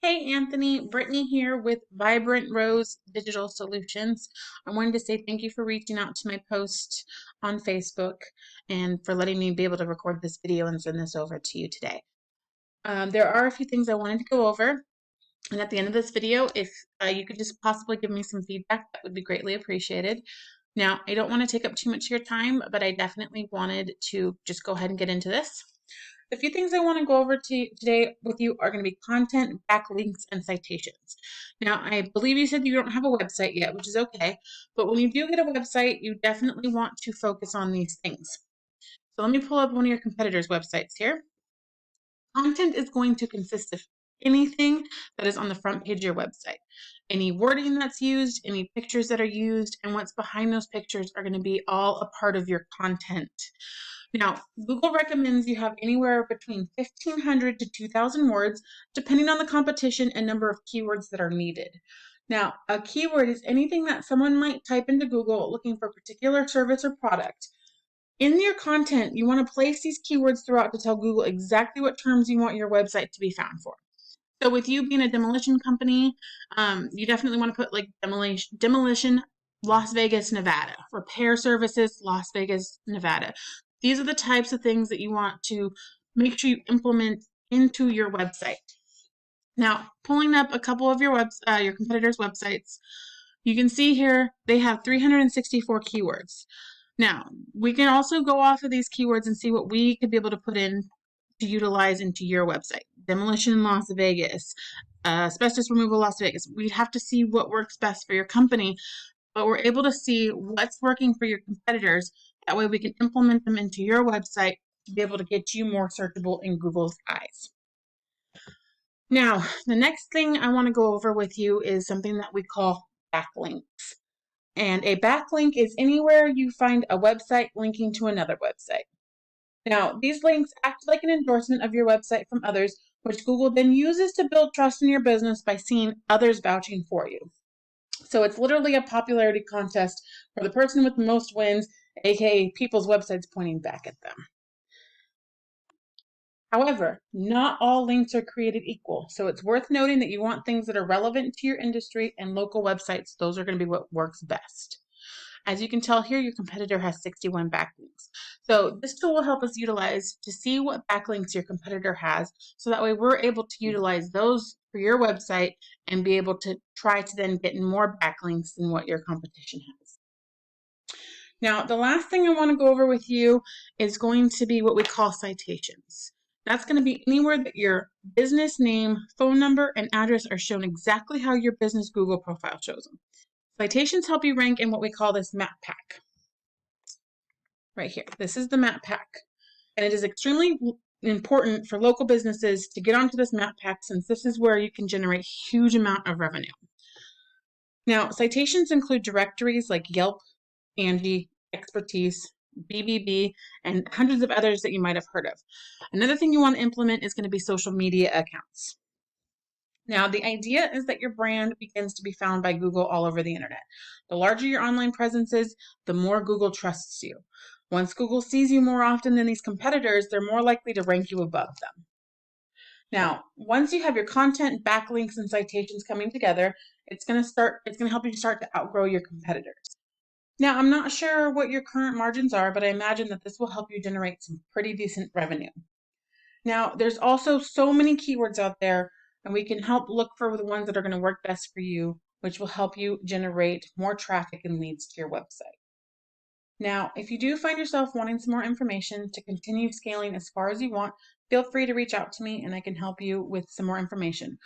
Hey Anthony, Brittany here with Vibrant Rose Digital Solutions. I wanted to say thank you for reaching out to my post on Facebook and for letting me be able to record this video and send this over to you today. There are a few things I wanted to go over, and at the end of this video, if you could just possibly give me some feedback, that would be greatly appreciated. Now, I don't want to take up too much of your time, but I definitely wanted to just go ahead and get into this. The few things I want to go over today with you are going to be content, backlinks, and citations. Now, I believe you said you don't have a website yet, which is okay, but when you do get a website, you definitely want to focus on these things. So let me pull up one of your competitors' websites here. Content is going to consist of anything that is on the front page of your website. Any wording that's used, any pictures that are used, and what's behind those pictures are going to be all a part of your content. Now, Google recommends you have anywhere between 1,500 to 2,000 words, depending on the competition and number of keywords that are needed. Now, a keyword is anything that someone might type into Google looking for a particular service or product. In your content, you want to place these keywords throughout to tell Google exactly what terms you want your website to be found for. So with you being a demolition company, you definitely want to put like demolition Las Vegas, Nevada, repair services, Las Vegas, Nevada. These are the types of things that you want to make sure you implement into your website. Now, pulling up a couple of your competitors' websites, you can see here they have 364 keywords. Now, we can also go off of these keywords and see what we could be able to put in to utilize into your website. Demolition Las Vegas, asbestos removal Las Vegas. We'd have to see what works best for your company, but we're able to see what's working for your competitors. That way we can implement them into your website to be able to get you more searchable in Google's eyes. Now, the next thing I want to go over with you is something that we call backlinks. And a backlink is anywhere you find a website linking to another website. Now, these links act like an endorsement of your website from others, which Google then uses to build trust in your business by seeing others vouching for you. So it's literally a popularity contest for the person with the most wins, aka people's websites pointing back at them. However, not all links are created equal, so it's worth noting that you want things that are relevant to your industry and local websites. Those are going to be what works best. As you can tell here, your competitor has 61 backlinks. So this tool will help us utilize to see what backlinks your competitor has, so that way we're able to utilize those for your website and be able to try to then get more backlinks than what your competition has. Now, the last thing I want to go over with you is going to be what we call citations. That's going to be anywhere that your business name, phone number, and address are shown exactly how your business Google profile shows them. Citations help you rank in what we call this map pack. Right here. This is the map pack. And it is extremely important for local businesses to get onto this map pack, since this is where you can generate a huge amount of revenue. Now, citations include directories like Yelp, Angie, Expertise, BBB, and hundreds of others that you might have heard of. Another thing you want to implement is going to be social media accounts. Now, the idea is that your brand begins to be found by Google all over the internet. The larger your online presence is, the more Google trusts you. Once Google sees you more often than these competitors, they're more likely to rank you above them. Now, once you have your content, backlinks, and citations coming together, it's going to help you start to outgrow your competitors. Now, I'm not sure what your current margins are, but I imagine that this will help you generate some pretty decent revenue. Now, there's also so many keywords out there, and we can help look for the ones that are going to work best for you, which will help you generate more traffic and leads to your website. Now, if you do find yourself wanting some more information to continue scaling as far as you want, feel free to reach out to me and I can help you with some more information.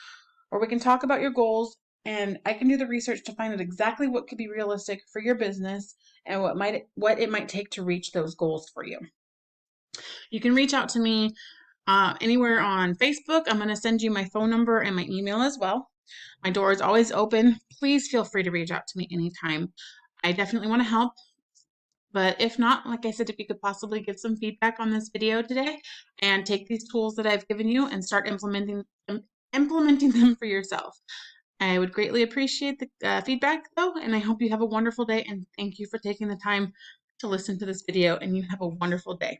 Or we can talk about your goals, and I can do the research to find out exactly what could be realistic for your business and what it might take to reach those goals for you. You can reach out to me anywhere on Facebook. I'm going to send you my phone number and my email as well. My door is always open. Please feel free to reach out to me anytime. I definitely want to help. But if not, like I said, if you could possibly give some feedback on this video today and take these tools that I've given you and start implementing them for yourself. I would greatly appreciate the feedback though, and I hope you have a wonderful day, and thank you for taking the time to listen to this video, and you have a wonderful day.